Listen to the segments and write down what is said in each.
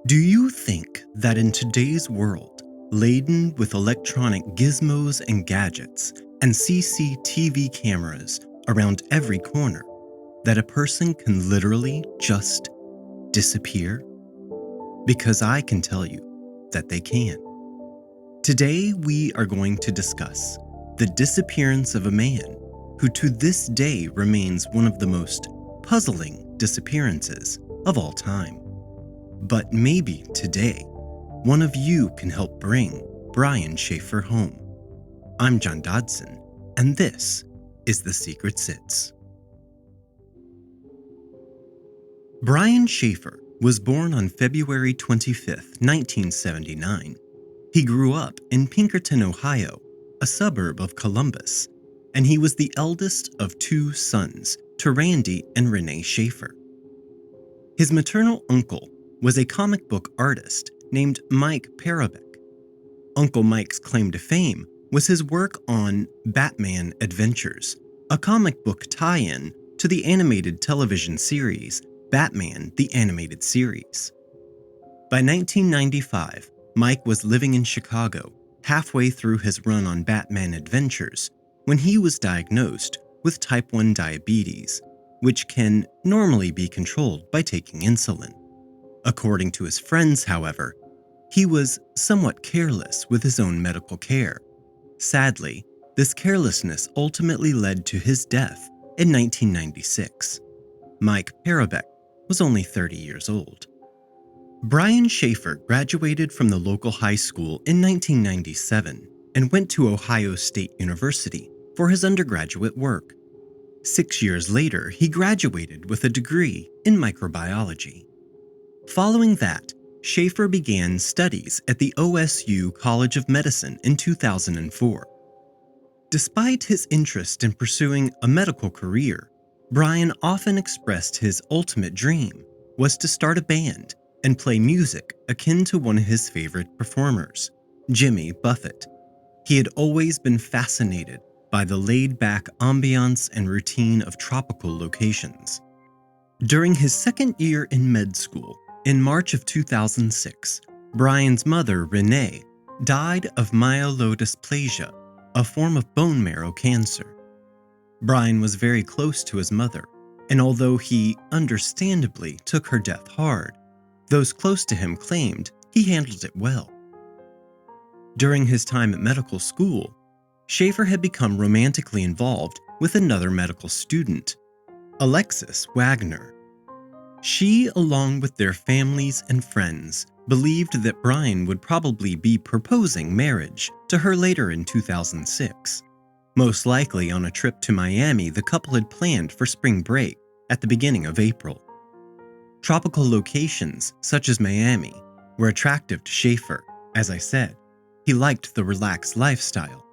Do you think that in today's world, laden with electronic gizmos and gadgets and CCTV cameras around every corner, that a person can literally just disappear? Because I can tell you that they can. Today, we are going to discuss the disappearance of a man who to this day remains one of the most puzzling disappearances of all time. But maybe today, one of you can help bring Brian Shaffer home. I'm John Dodson, and this is The Secret Sits. Brian Shaffer was born on February 25, 1979. He grew up in Pinkerton, Ohio, a suburb of Columbus, and he was the eldest of two sons to Randy and Renee Shaffer. His maternal uncle was a comic book artist named Mike Parobeck. Uncle Mike's claim to fame was his work on Batman Adventures, a comic book tie-in to the animated television series Batman the Animated Series. By 1995, Mike was living in Chicago, halfway through his run on Batman Adventures, when he was diagnosed with type 1 diabetes, which can normally be controlled by taking insulin. According to his friends, however, he was somewhat careless with his own medical care. Sadly, this carelessness ultimately led to his death in 1996. Mike Parobeck was only 30 years old. Brian Shaffer graduated from the local high school in 1997 and went to Ohio State University for his undergraduate work. 6 years later, he graduated with a degree in microbiology. Following that, Shaffer began studies at the OSU College of Medicine in 2004. Despite his interest in pursuing a medical career, Brian often expressed his ultimate dream was to start a band and play music akin to one of his favorite performers, Jimmy Buffett. He had always been fascinated by the laid-back ambiance and routine of tropical locations. During his second year in med school, in March of 2006, Brian's mother, Renee, died of myelodysplasia, a form of bone marrow cancer. Brian was very close to his mother, and although he understandably took her death hard, those close to him claimed he handled it well. During his time at medical school, Shaffer had become romantically involved with another medical student, Alexis Waggoner. She, along with their families and friends, believed that Brian would probably be proposing marriage to her later in 2006, most likely on a trip to Miami the couple had planned for spring break at the beginning of April. Tropical locations, such as Miami, were attractive to Shaffer. As I said, he liked the relaxed lifestyle.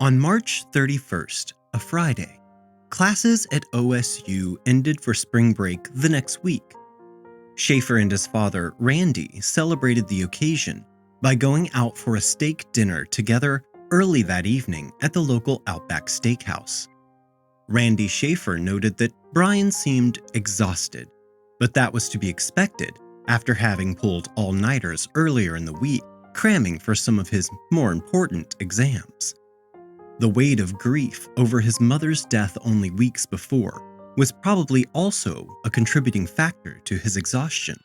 On March 31st, a Friday, classes at OSU ended for spring break the next week. Shaffer and his father, Randy, celebrated the occasion by going out for a steak dinner together early that evening at the local Outback Steakhouse. Randy Shaffer noted that Brian seemed exhausted, but that was to be expected after having pulled all-nighters earlier in the week, cramming for some of his more important exams. The weight of grief over his mother's death only weeks before was probably also a contributing factor to his exhaustion.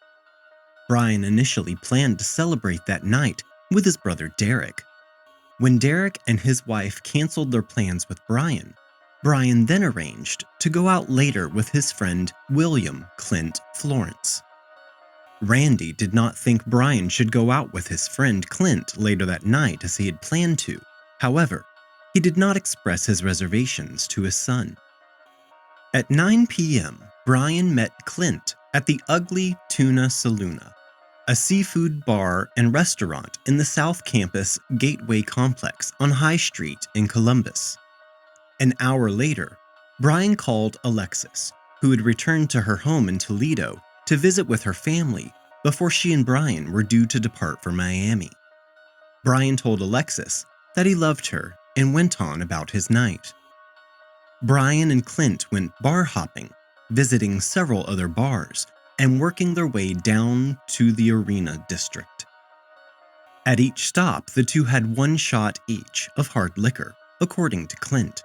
Brian initially planned to celebrate that night with his brother Derek. When Derek and his wife canceled their plans with Brian then arranged to go out later with his friend William Clint Florence. Randy did not think Brian should go out with his friend Clint later that night as he had planned to. However, he did not express his reservations to his son. At 9 p.m., Brian met Clint at the ugly Tuna Saloona, a seafood bar and restaurant in the South Campus Gateway Complex on High Street in Columbus. An hour later, Brian called Alexis, who had returned to her home in Toledo to visit with her family before she and Brian were due to depart for Miami. Brian told Alexis that he loved her and went on about his night. Brian and Clint went bar hopping, visiting several other bars, and working their way down to the Arena district. At each stop, the two had one shot each of hard liquor, according to Clint.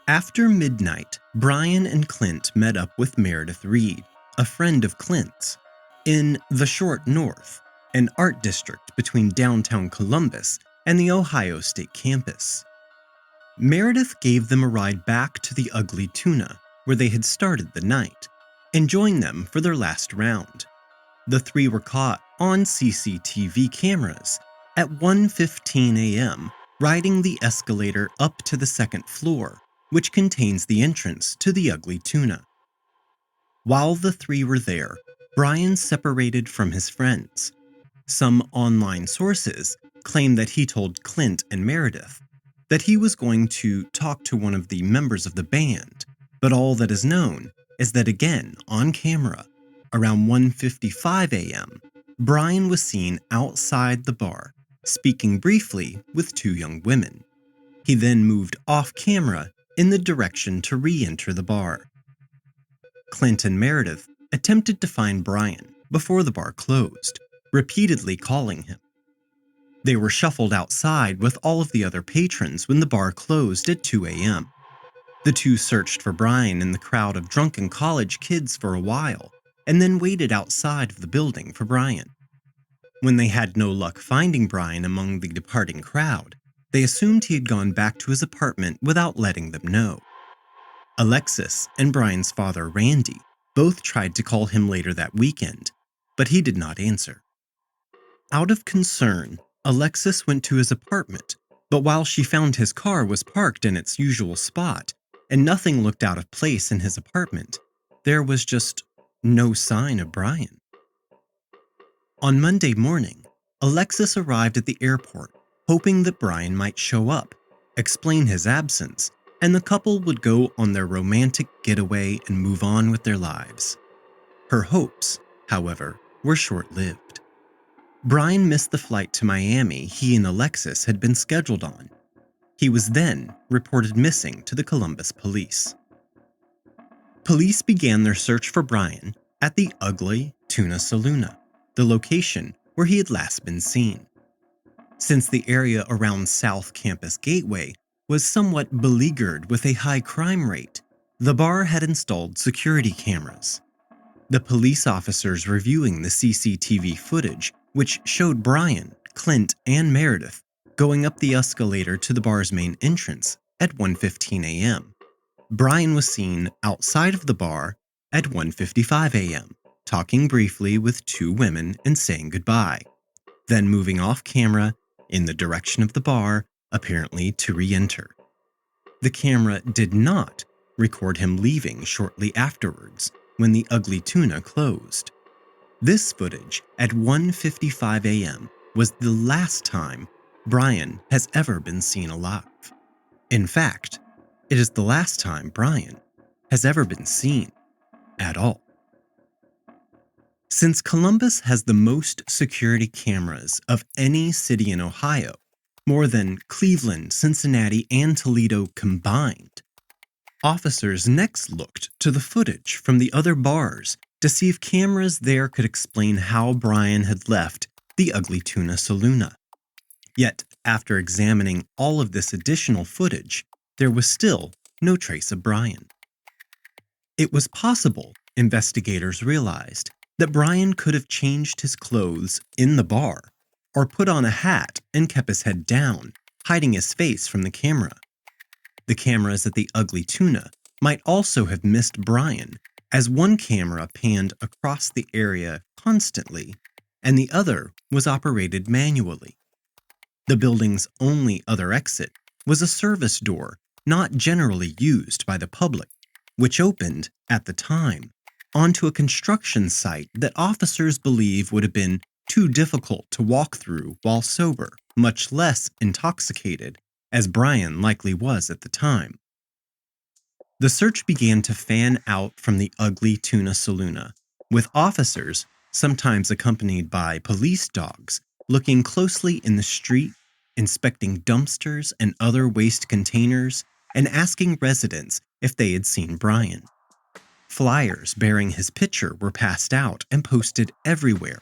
After midnight, Brian and Clint met up with Meredith Reed, a friend of Clint's, in the Short North, an art district between downtown Columbus and the Ohio State campus. Meredith gave them a ride back to the Ugly Tuna, where they had started the night, and joined them for their last round. The three were caught on CCTV cameras at 1:15 a.m. riding the escalator up to the second floor, which contains the entrance to the Ugly Tuna. While the three were there, Brian separated from his friends. Some online sources claim that he told Clint and Meredith that he was going to talk to one of the members of the band, but all that is known is that again, on camera, around 1:55 a.m., Brian was seen outside the bar, speaking briefly with two young women. He then moved off camera in the direction to re-enter the bar. Clint and Meredith attempted to find Brian before the bar closed, repeatedly calling him. They were shuffled outside with all of the other patrons when the bar closed at 2 a.m. The two searched for Brian in the crowd of drunken college kids for a while, and then waited outside of the building for Brian. When they had no luck finding Brian among the departing crowd, they assumed he had gone back to his apartment without letting them know. Alexis and Brian's father, Randy, both tried to call him later that weekend, but he did not answer. Out of concern, Alexis went to his apartment, but while she found his car was parked in its usual spot and nothing looked out of place in his apartment, there was just no sign of Brian. On Monday morning, Alexis arrived at the airport, hoping that Brian might show up, explain his absence, and the couple would go on their romantic getaway and move on with their lives. Her hopes, however, were short-lived. Brian missed the flight to Miami he and Alexis had been scheduled on. He was then reported missing to the Columbus police. Police began their search for Brian at the Ugly Tuna Saloona, the location where he had last been seen. Since the area around South Campus Gateway was somewhat beleaguered with a high crime rate, the bar had installed security cameras. The police officers reviewing the CCTV footage, which showed Brian, Clint, and Meredith going up the escalator to the bar's main entrance at 1:15 a.m. Brian was seen outside of the bar at 1:55 a.m., talking briefly with two women and saying goodbye, then moving off camera in the direction of the bar, apparently to re-enter. The camera did not record him leaving shortly afterwards when the Ugly Tuna closed. This footage at 1:55 a.m. was the last time Brian has ever been seen alive. In fact, it is the last time Brian has ever been seen at all. Since Columbus has the most security cameras of any city in Ohio, more than Cleveland, Cincinnati, and Toledo combined, officers next looked to the footage from the other bars to see if cameras there could explain how Brian had left the Ugly Tuna Saloona. Yet, after examining all of this additional footage, there was still no trace of Brian. It was possible, investigators realized, that Brian could have changed his clothes in the bar or put on a hat and kept his head down, hiding his face from the camera. The cameras at the Ugly Tuna might also have missed Brian, as one camera panned across the area constantly and the other was operated manually. The building's only other exit was a service door not generally used by the public, which opened, at the time, onto a construction site that officers believe would have been too difficult to walk through while sober, much less intoxicated, as Brian likely was at the time. The search began to fan out from the Ugly Tuna Saloona, with officers, sometimes accompanied by police dogs, looking closely in the street, inspecting dumpsters and other waste containers, and asking residents if they had seen Brian. Flyers bearing his picture were passed out and posted everywhere.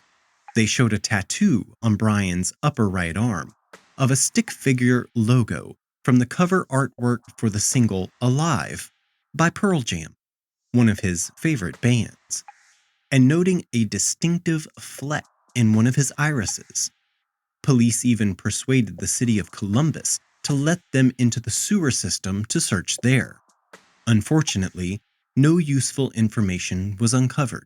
They showed a tattoo on Brian's upper right arm of a stick figure logo from the cover artwork for the single Alive by Pearl Jam, one of his favorite bands, and noting a distinctive fleck in one of his irises. Police even persuaded the city of Columbus to let them into the sewer system to search there. Unfortunately, no useful information was uncovered.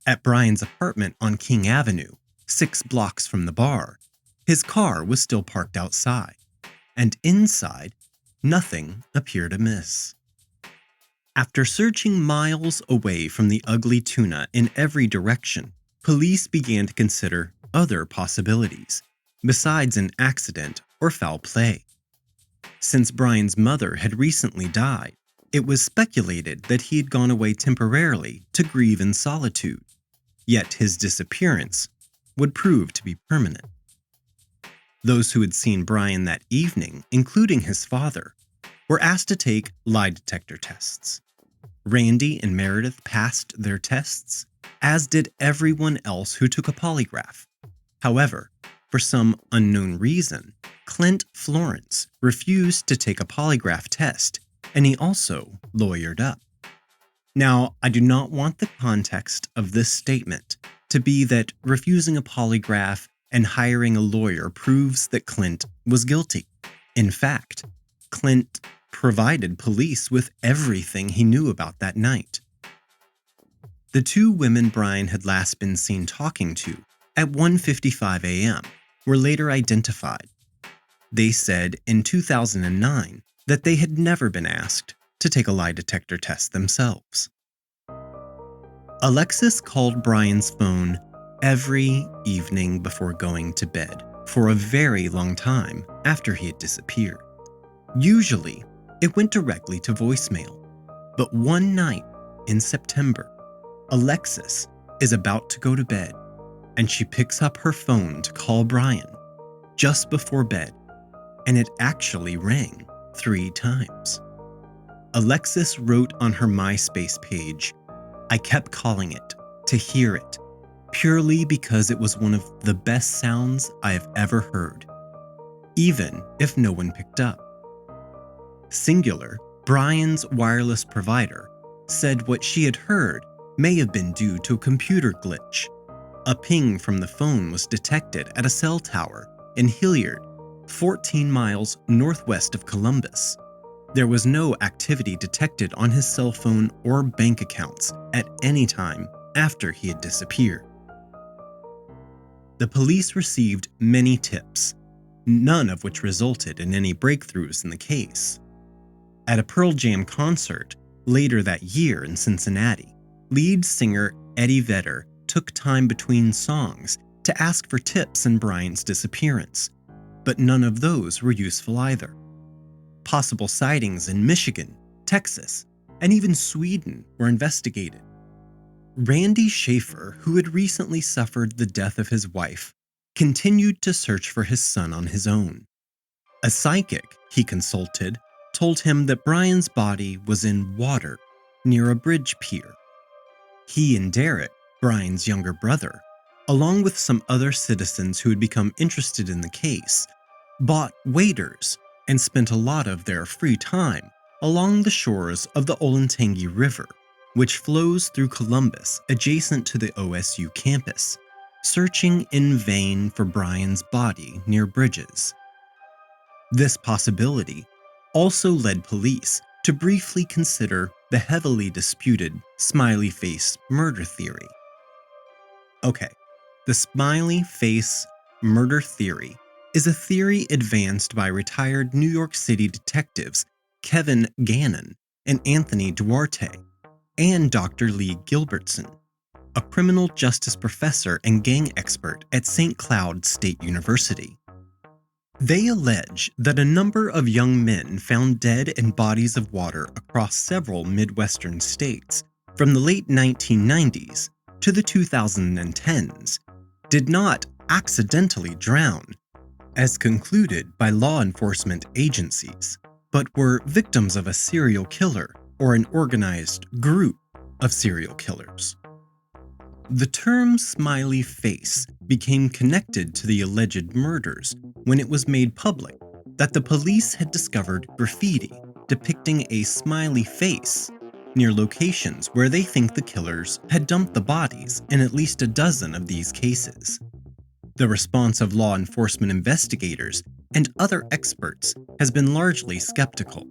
At Brian's apartment on King Avenue, 6 blocks from the bar, his car was still parked outside, and inside, nothing appeared amiss. After searching miles away from the ugly Tuna in every direction, police began to consider other possibilities, besides an accident or foul play. Since Brian's mother had recently died, it was speculated that he had gone away temporarily to grieve in solitude, yet his disappearance would prove to be permanent. Those who had seen Brian that evening, including his father, were asked to take lie detector tests. Randy and Meredith passed their tests, as did everyone else who took a polygraph. However, for some unknown reason, Clint Florence refused to take a polygraph test, and he also lawyered up. Now, I do not want the context of this statement to be that refusing a polygraph and hiring a lawyer proves that Clint was guilty. In fact, Clint provided police with everything he knew about that night. The 2 women Brian had last been seen talking to at 1:55 a.m. were later identified. They said in 2009 that they had never been asked to take a lie detector test themselves. Alexis called Brian's phone every evening before going to bed for a very long time after he had disappeared. Usually, it went directly to voicemail, but one night in September, Alexis is about to go to bed, and she picks up her phone to call Brian just before bed, and it actually rang 3 times. Alexis wrote on her MySpace page, "I kept calling it to hear it, purely because it was one of the best sounds I have ever heard, even if no one picked up." Singular, Brian's wireless provider, said what she had heard may have been due to a computer glitch. A ping from the phone was detected at a cell tower in Hilliard, 14 miles northwest of Columbus. There was no activity detected on his cell phone or bank accounts at any time after he had disappeared. The police received many tips, none of which resulted in any breakthroughs in the case. At a Pearl Jam concert later that year in Cincinnati, lead singer Eddie Vedder took time between songs to ask for tips in Brian's disappearance, but none of those were useful either. Possible sightings in Michigan, Texas, and even Sweden were investigated. Randy Shaffer, who had recently suffered the death of his wife, continued to search for his son on his own. A psychic he consulted told him that Brian's body was in water near a bridge pier. He and Derek, Brian's younger brother, along with some other citizens who had become interested in the case, bought waders and spent a lot of their free time along the shores of the Olentangy River, which flows through Columbus adjacent to the OSU campus, searching in vain for Brian's body near bridges. This possibility also led police to briefly consider the heavily disputed smiley face murder theory. Okay, the smiley face murder theory is a theory advanced by retired New York City detectives Kevin Gannon and Anthony Duarte, and Dr. Lee Gilbertson, a criminal justice professor and gang expert at St. Cloud State University. They allege that a number of young men found dead in bodies of water across several Midwestern states from the late 1990s to the 2010s did not accidentally drown, as concluded by law enforcement agencies, but were victims of a serial killer or an organized group of serial killers. The term smiley face became connected to the alleged murders when it was made public that the police had discovered graffiti depicting a smiley face near locations where they think the killers had dumped the bodies in at least a dozen of these cases. The response of law enforcement investigators and other experts has been largely skeptical.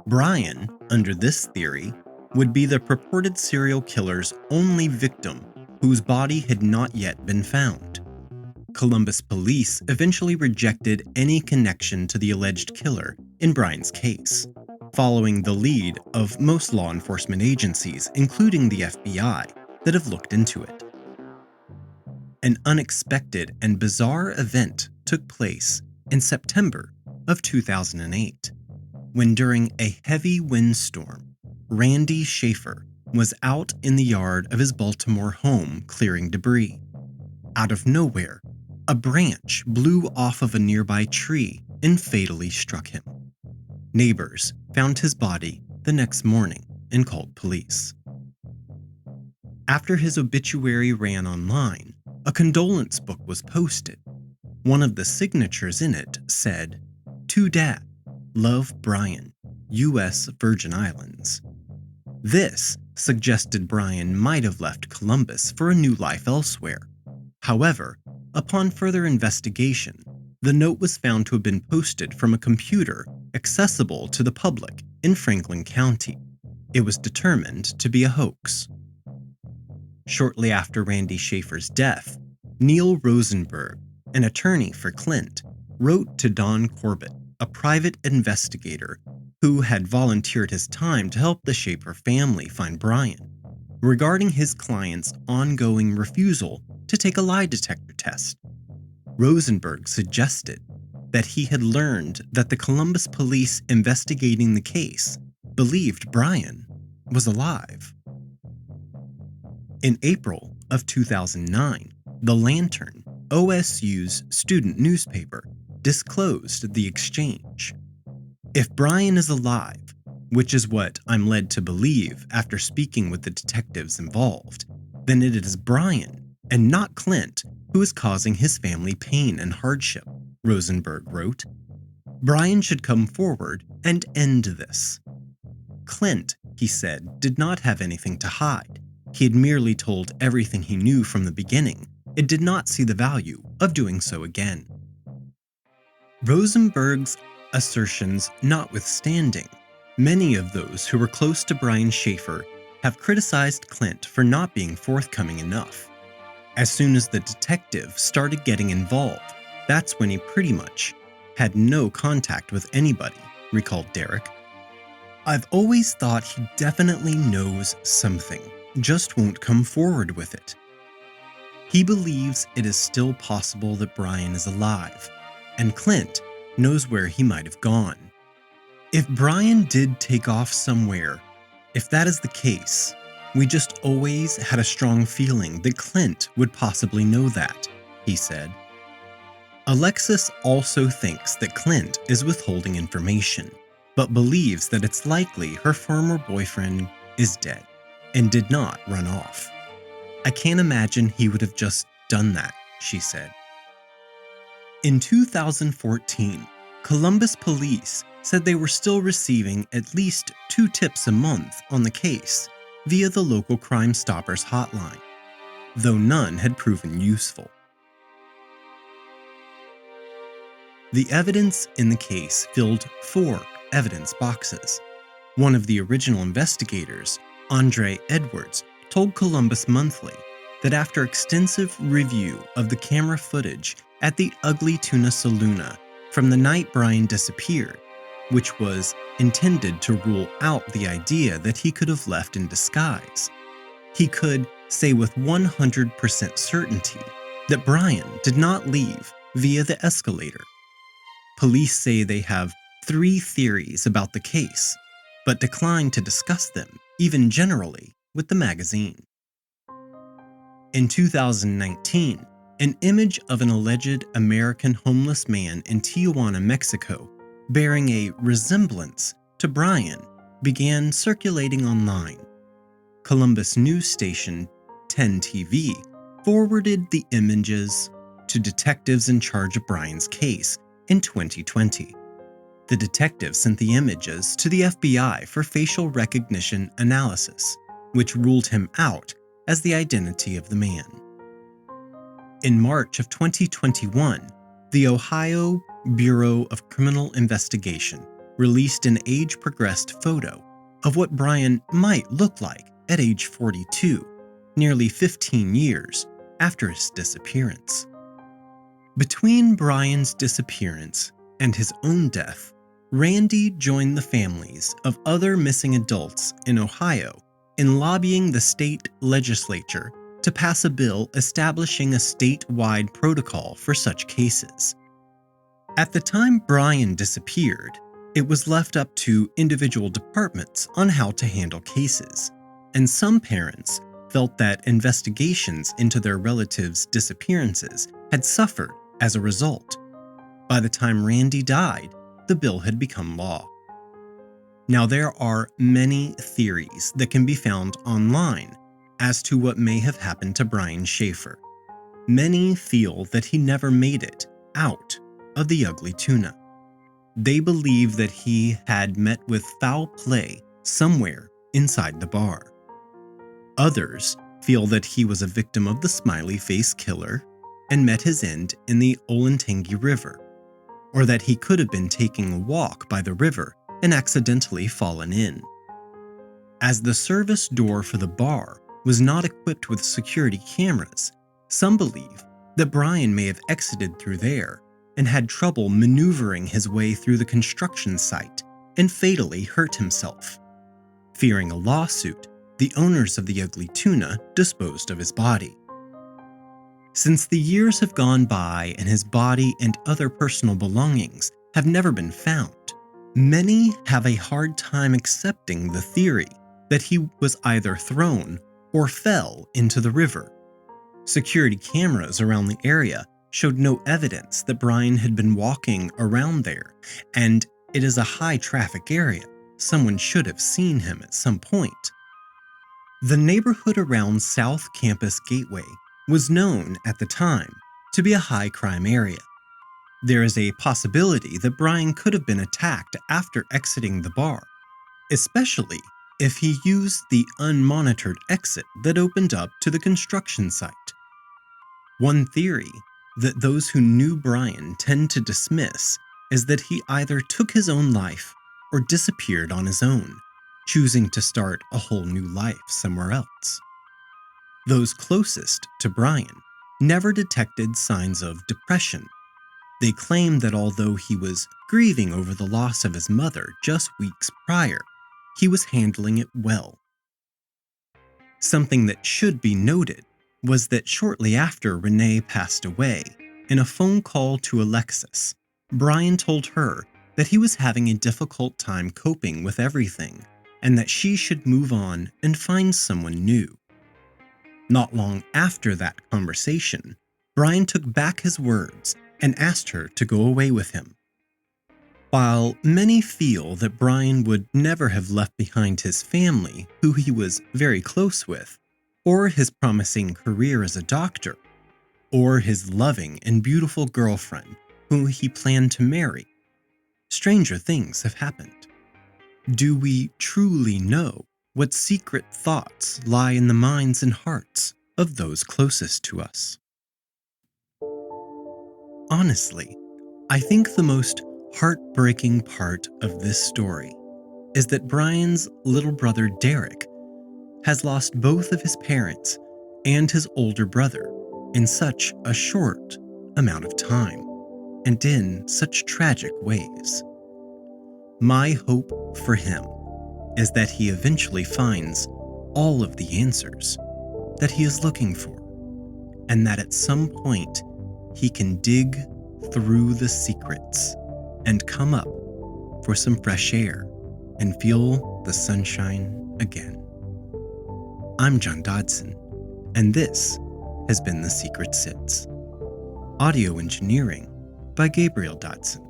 Brian, under this theory, would be the purported serial killer's only victim whose body had not yet been found. Columbus police eventually rejected any connection to the alleged killer in Brian's case, following the lead of most law enforcement agencies, including the FBI, that have looked into it. An unexpected and bizarre event took place in September of 2008, when during a heavy windstorm, Randy Shaffer was out in the yard of his Baltimore home clearing debris. Out of nowhere, a branch blew off of a nearby tree and fatally struck him. Neighbors found his body the next morning and called police. After his obituary ran online, a condolence book was posted. One of the signatures in it said, "To Dad, love Brian, U.S. Virgin Islands." This suggested Brian might have left Columbus for a new life elsewhere. However, upon further investigation, the note was found to have been posted from a computer accessible to the public in Franklin County. It was determined to be a hoax. Shortly after Randy Shaffer's death, Neil Rosenberg, an attorney for Clint, wrote to Don Corbett, a private investigator who had volunteered his time to help the Shaffer family find Brian, regarding his client's ongoing refusal to take a lie detector test. Rosenberg suggested that he had learned that the Columbus police investigating the case believed Brian was alive. In April of 2009, The Lantern, OSU's student newspaper, disclosed the exchange. If Brian is alive, which is what I'm led to believe after speaking with the detectives involved, then it is Brian and not Clint who is causing his family pain and hardship, Rosenberg wrote. Brian should come forward and end this. Clint, he said, did not have anything to hide. He had merely told everything he knew from the beginning and did not see the value of doing so again. Rosenberg's assertions notwithstanding, many of those who were close to Brian Shaffer have criticized Clint for not being forthcoming enough. As soon as the detective started getting involved, that's when he pretty much had no contact with anybody, recalled Derek. I've always thought he definitely knows something, just won't come forward with it. He believes it is still possible that Brian is alive, and Clint knows where he might have gone. If Brian did take off somewhere, if that is the case, we just always had a strong feeling that Clint would possibly know that, he said. Alexis also thinks that Clint is withholding information, but believes that it's likely her former boyfriend is dead and did not run off. I can't imagine he would have just done that, she said. In 2014, Columbus police said they were still receiving at least 2 tips a month on the case via the local Crime Stoppers hotline, though none had proven useful. The evidence in the case filled 4 evidence boxes. One of the original investigators, Andre Edwards, told Columbus Monthly that after extensive review of the camera footage at the Ugly Tuna Saloona from the night Brian disappeared, which was intended to rule out the idea that he could have left in disguise, he could say with 100% certainty that Brian did not leave via the escalator. Police say they have 3 theories about the case, but decline to discuss them, even generally, with the magazine. In 2019, an image of an alleged American homeless man in Tijuana, Mexico, bearing a resemblance to Brian, began circulating online. Columbus news station 10 TV forwarded the images to detectives in charge of Brian's case in 2020. The detectives sent the images to the FBI for facial recognition analysis, which ruled him out as the identity of the man. In March of 2021, the Ohio Bureau of Criminal Investigation released an age-progressed photo of what Brian might look like at age 42, nearly 15 years after his disappearance. Between Brian's disappearance and his own death, Randy joined the families of other missing adults in Ohio in lobbying the state legislature to pass a bill establishing a statewide protocol for such cases. At the time Brian disappeared, it was left up to individual departments on how to handle cases, and some parents felt that investigations into their relatives' disappearances had suffered as a result. By the time Randy died, the bill had become law. Now, there are many theories that can be found online as to what may have happened to Brian Shaffer. Many feel that he never made it out of the ugly tuna. They believe that he had met with foul play somewhere inside the bar. Others feel that he was a victim of the smiley face killer and met his end in the Olentangy River, or that he could have been taking a walk by the river and accidentally fallen in. As the service door for the bar was not equipped with security cameras, some believe that Brian may have exited through there and had trouble maneuvering his way through the construction site and fatally hurt himself. Fearing a lawsuit, the owners of the ugly tuna disposed of his body. Since the years have gone by and his body and other personal belongings have never been found, many have a hard time accepting the theory that he was either thrown or fell into the river. Security cameras around the area showed no evidence that Brian had been walking around there, and it is a high-traffic area. Someone should have seen him at some point. The neighborhood around South Campus Gateway was known at the time to be a high-crime area. There is a possibility that Brian could have been attacked after exiting the bar, especially if he used the unmonitored exit that opened up to the construction site. One theory that those who knew Brian tend to dismiss is that he either took his own life or disappeared on his own, choosing to start a whole new life somewhere else. Those closest to Brian never detected signs of depression. They claimed that although he was grieving over the loss of his mother just weeks prior, he was handling it well. Something that should be noted was that shortly after Renee passed away, in a phone call to Alexis, Brian told her that he was having a difficult time coping with everything and that she should move on and find someone new. Not long after that conversation, Brian took back his words and asked her to go away with him. While many feel that Brian would never have left behind his family, who he was very close with, or his promising career as a doctor, or his loving and beautiful girlfriend, who he planned to marry, stranger things have happened. Do we truly know what secret thoughts lie in the minds and hearts of those closest to us? Honestly, I think the most heartbreaking part of this story is that Brian's little brother Derek has lost both of his parents and his older brother in such a short amount of time and in such tragic ways. My hope for him is that he eventually finds all of the answers that he is looking for, and that at some point he can dig through the secrets and come up for some fresh air and feel the sunshine again. I'm John Dodson, and this has been The Secret Sits. Audio engineering by Gabriel Dodson.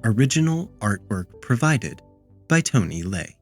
Original artwork provided by Tony Lay.